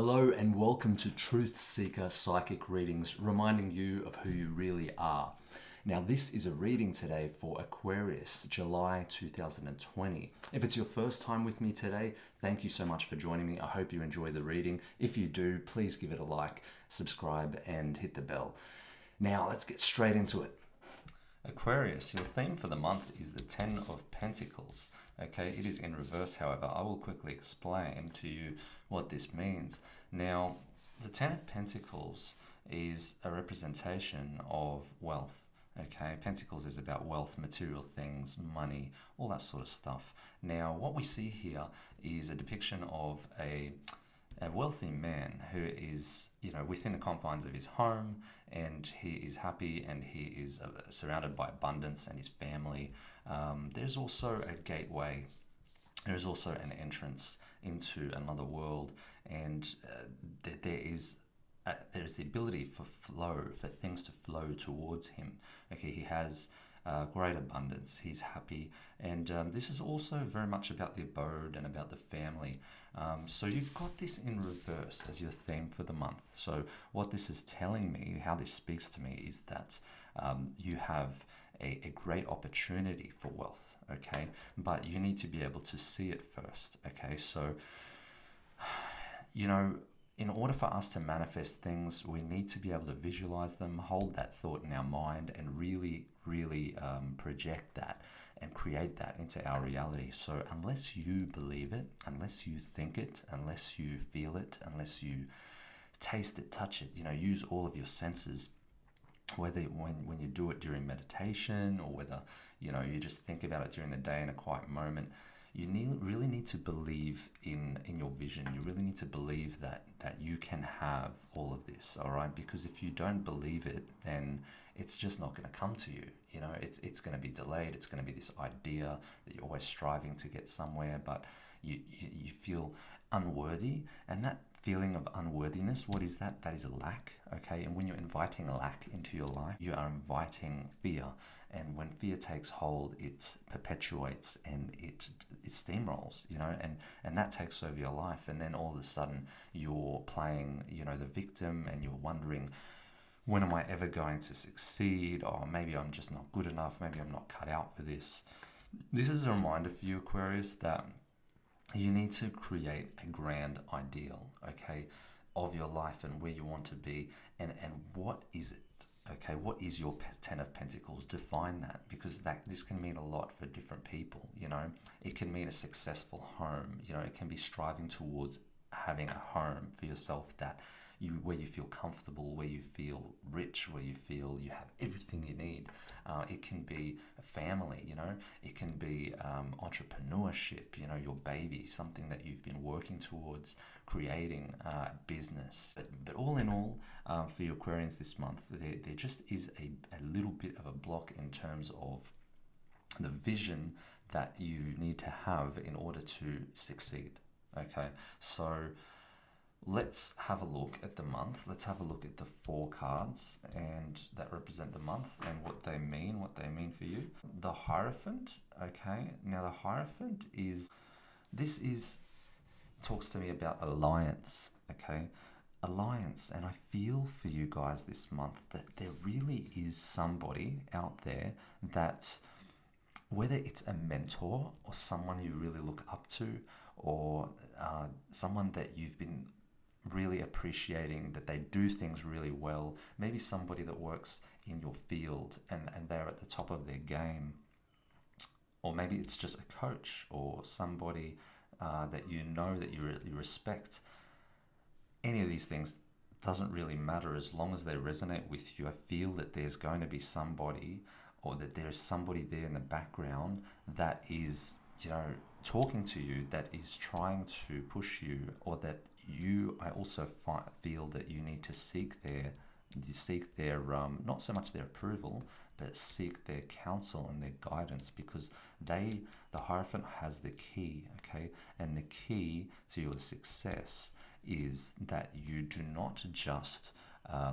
Hello and welcome to Truth Seeker Psychic Readings, reminding you of who you really are. Now this is a reading today for Aquarius, July 2020. If it's your first time with me today, thank you so much for joining me. I hope you enjoy the reading. If you do, please give it a like, subscribe and hit the bell. Now let's get straight into it. Aquarius, your theme for the month is the Ten of Pentacles. Okay, it is in reverse, however. I will quickly explain to you what this means. Now, the Ten of Pentacles is a representation of wealth. Okay, Pentacles is about wealth, material things, money, all that sort of stuff. Now, what we see here is a depiction of a wealthy man who is, within the confines of his home, and he is happy and he is surrounded by abundance and his family. There's also a gateway. There's also an entrance into another world, and there's the ability for things to flow towards him. Okay, he has great abundance, he's happy, and this is also very much about the abode and about the family. So you've got this in reverse as your theme for the month. So what this is telling me, how this speaks to me, is that you have a great opportunity for wealth, okay? But you need to be able to see it first, okay? So, in order for us to manifest things, we need to be able to visualize them, hold that thought in our mind, and really project that and create that into our reality. So unless you believe it, unless you think it, unless you feel it, unless you taste it, touch it, use all of your senses, whether when you do it during meditation or whether you just think about it during the day in a quiet moment, you really need to believe in your vision. You really need to believe that you can have all of this, all right? Because if you don't believe it, then it's just not going to come to you. It's going to be delayed. It's going to be this idea that you're always striving to get somewhere, but you feel unworthy. And that feeling of unworthiness, what is that? That is a lack, okay? And when you're inviting a lack into your life, you are inviting fear. And when fear takes hold, it perpetuates and it steamrolls, and that takes over your life. And then all of a sudden you're playing, the victim, and you're wondering, when am I ever going to succeed? Or maybe I'm just not good enough. Maybe I'm not cut out for this. This is a reminder for you, Aquarius, that you need to create a grand ideal, okay, of your life and where you want to be, and what is it? Okay, what is your Ten of Pentacles? Define that, because this can mean a lot for different people. It can mean a successful home. It can be striving towards having a home for yourself where you feel comfortable, where you feel rich, where you feel you have everything you need. It can be a family, it can be entrepreneurship, your baby, something that you've been working towards creating a business. But all in all, for your Aquarians this month, there just is a little bit of a block in terms of the vision that you need to have in order to succeed. Okay, so let's have a look at the month. Let's have a look at the 4 cards and that represent the month and what they mean for you. The Hierophant, okay. Now the Hierophant talks to me about alliance, okay. Alliance, and I feel for you guys this month that there really is somebody out there that, whether it's a mentor or someone you really look up to, or someone that you've been really appreciating, that they do things really well, maybe somebody that works in your field and they're at the top of their game, or maybe it's just a coach or somebody that that you respect. Any of these things doesn't really matter as long as they resonate with you. I feel that there's going to be somebody, or that there is somebody there in the background that is, talking to you, that is trying to push you, or that I also feel that you need to seek their not so much their approval, but seek their counsel and their guidance, because the Hierophant has the key, okay? And the key to your success is that you do not just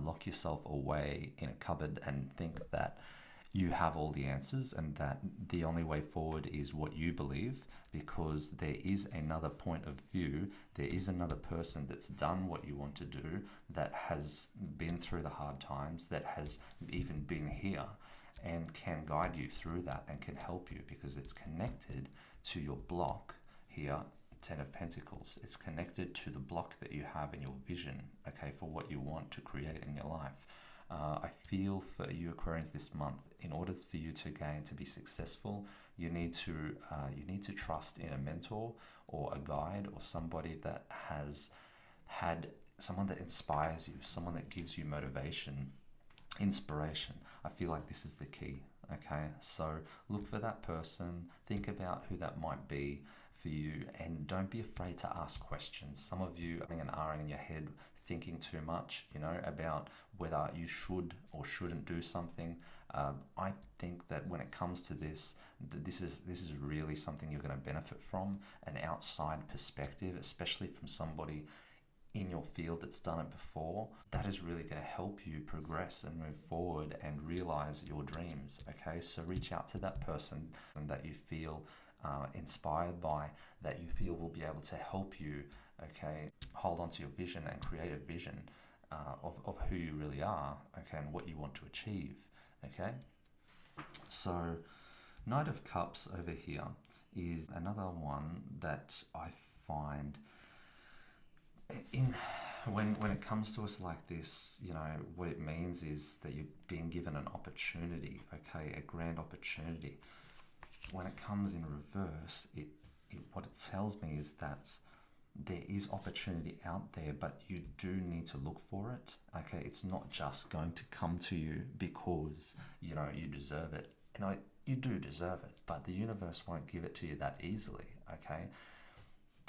lock yourself away in a cupboard and think that you have all the answers and that the only way forward is what you believe, because there is another point of view, there is another person that's done what you want to do, that has been through the hard times, that has even been here and can guide you through that and can help you, because it's connected to your block here, Ten of Pentacles. It's connected to the block that you have in your vision, okay, for what you want to create in your life. I feel for you Aquarians this month, in order for you to be successful, you need to trust in a mentor or a guide or somebody that has had someone that inspires you, someone that gives you motivation, inspiration. I feel like this is the key. Okay, so look for that person, think about who that might be for you, and don't be afraid to ask questions. Some of you are and are in your head thinking too much, about whether you should or shouldn't do something. I think that when it comes to this is really something you're going to benefit from, an outside perspective, especially from somebody in your field that's done it before. That is really going to help you progress and move forward and realize your dreams. Okay, so reach out to that person that you feel inspired by, that you feel will be able to help you, okay, hold on to your vision and create a vision of who you really are, okay, and what you want to achieve. Okay, so Knight of Cups over here is another one that I find when it comes to us like this, what it means is that you're being given an opportunity, okay, a grand opportunity. When it comes in reverse, what it tells me is that there is opportunity out there, but you do need to look for it. Okay, it's not just going to come to you because you deserve it. You do deserve it, but the universe won't give it to you that easily. Okay.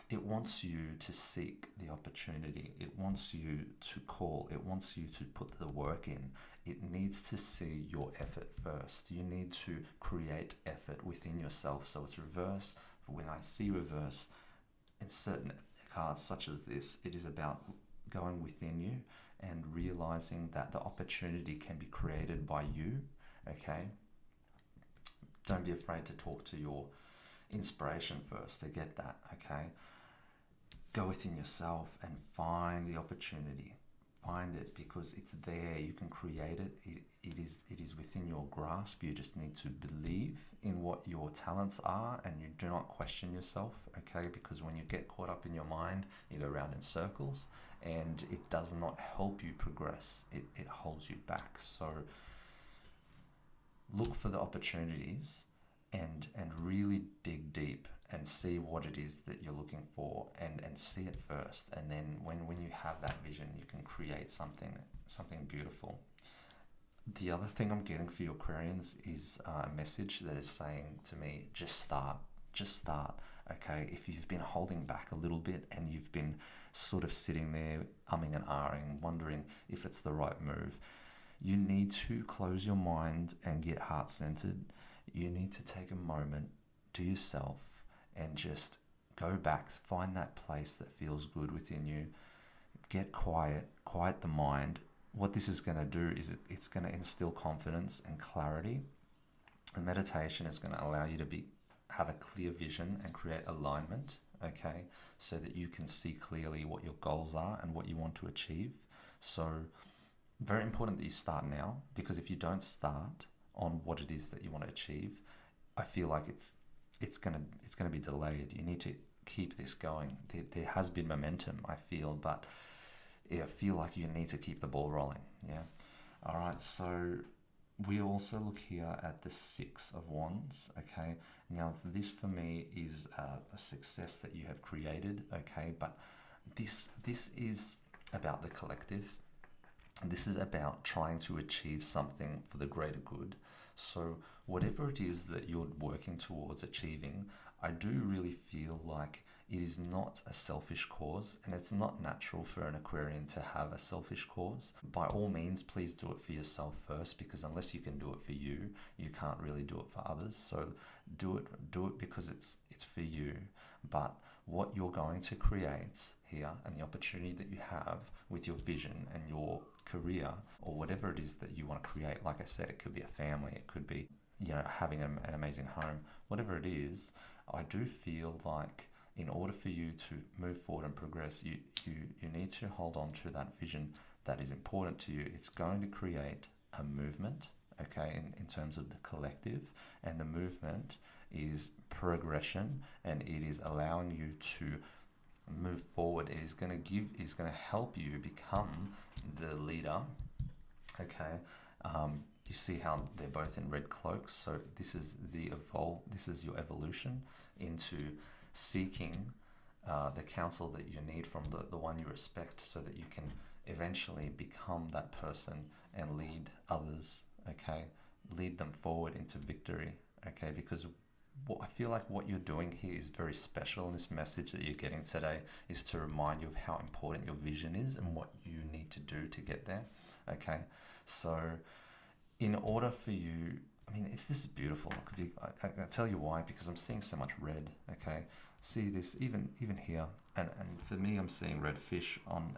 It wants you to seek the opportunity. It wants you to call. It wants you to put the work in. It needs to see your effort first. You need to create effort within yourself. So it's reverse. When I see reverse in certain cards such as this, it is about going within you and realizing that the opportunity can be created by you. Okay? Don't be afraid to talk to your inspiration first to get that. Okay? Go within yourself and find the opportunity. Find it, because it's there. You can create it. It is within your grasp. You just need to believe in what your talents are, and you do not question yourself, okay? Because when you get caught up in your mind, you go around in circles, and it does not help you progress. It holds you back. So look for the opportunities and really dig deep and see what it is that you're looking for, and see it first. And then when you have that vision, you can create something beautiful. The other thing I'm getting for you Aquarians is a message that is saying to me, just start. Okay, if you've been holding back a little bit and you've been sort of sitting there umming and ahhing, wondering if it's the right move, you need to close your mind and get heart-centered. You need to take a moment to yourself and just go back, find that place that feels good within you, get quiet the mind. What this is going to do is it's going to instill confidence and clarity. The meditation is going to allow you to have a clear vision and create alignment, okay, so that you can see clearly what your goals are and what you want to achieve. So very important that you start now, because if you don't start on what it is that you want to achieve, I feel like it's gonna be delayed. You need to keep this going. There has been momentum, I feel, but I feel like you need to keep the ball rolling. Yeah. All right. So we also look here at the Six of Wands. Okay. Now this for me is a success that you have created. Okay, but this is about the collective. This is about trying to achieve something for the greater good. So whatever it is that you're working towards achieving, I do really feel like it is not a selfish cause, and it's not natural for an Aquarian to have a selfish cause. By all means, please do it for yourself first, because unless you can do it for you, you can't really do it for others. So do it because it's for you. But what you're going to create here, and the opportunity that you have with your vision and your career or whatever it is that you want to create. Like I said, it could be a family, it could be, having an amazing home, whatever it is. I do feel like in order for you to move forward and progress, you need to hold on to that vision that is important to you. It's going to create a movement, okay, in terms of the collective, and the movement is progression, and it is allowing you to move forward. It is going to help you become the leader, okay. You see how they're both in red cloaks, so this is your evolution into seeking the counsel that you need from the one you respect, so that you can eventually become that person and lead others, okay? Lead them forward into victory, okay? Because I feel like what you're doing here is very special, and this message that you're getting today is to remind you of how important your vision is and what you need to do to get there, okay? So in order for you, this is beautiful. I tell you why, because I'm seeing so much red, okay? See this, even here, and for me, I'm seeing red fish on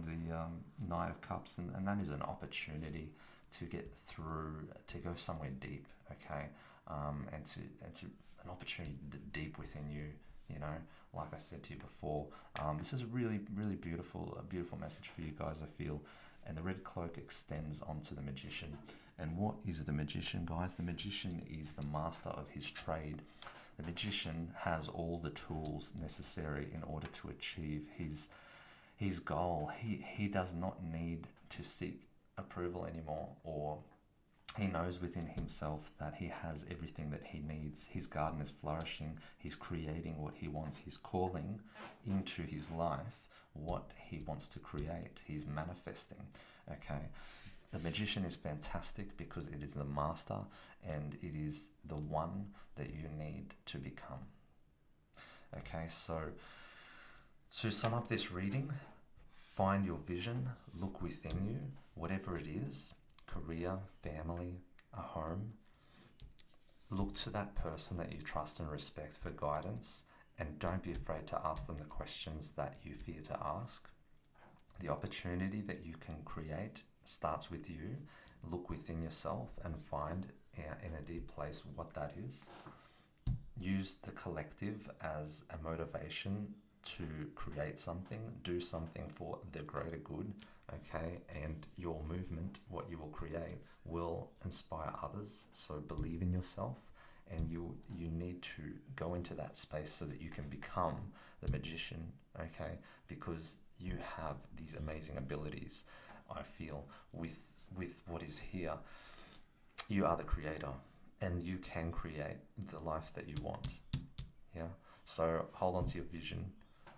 the Knight of Cups, and that is an opportunity to get through, to go somewhere deep, okay? And to an opportunity deep within you, like I said to you before. This is a really beautiful message for you guys, I feel. And the red cloak extends onto the magician. And what is the magician, guys? The magician is the master of his trade. The magician has all the tools necessary in order to achieve his goal. He does not need to seek approval anymore, or he knows within himself that he has everything that he needs. His garden is flourishing. He's creating what he wants. He's calling into his life what he wants to create. He's manifesting, okay? The magician is fantastic because it is the master, and it is the one that you need to become. Okay, so to sum up this reading, find your vision, look within you, whatever it is, career, family, a home. Look to that person that you trust and respect for guidance, and don't be afraid to ask them the questions that you fear to ask. The opportunity that you can create starts with you. Look within yourself and find in a deep place what that is. Use the collective as a motivation to create something, do something for the greater good, okay? And your movement, what you will create, will inspire others. So believe in yourself, and you need to go into that space so that you can become the magician, okay? Because you have these amazing abilities, I feel, with what is here. You are the creator, and you can create the life that you want, yeah? So hold on to your vision,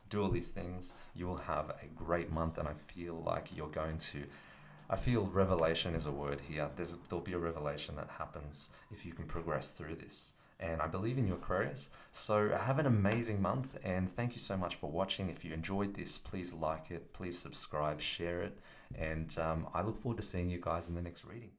do all these things. You will have a great month, and I feel like I feel revelation is a word here. There'll be a revelation that happens if you can progress through this. And I believe in you, Aquarius. So have an amazing month, and thank you so much for watching. If you enjoyed this, please like it, please subscribe, share it, and I look forward to seeing you guys in the next reading.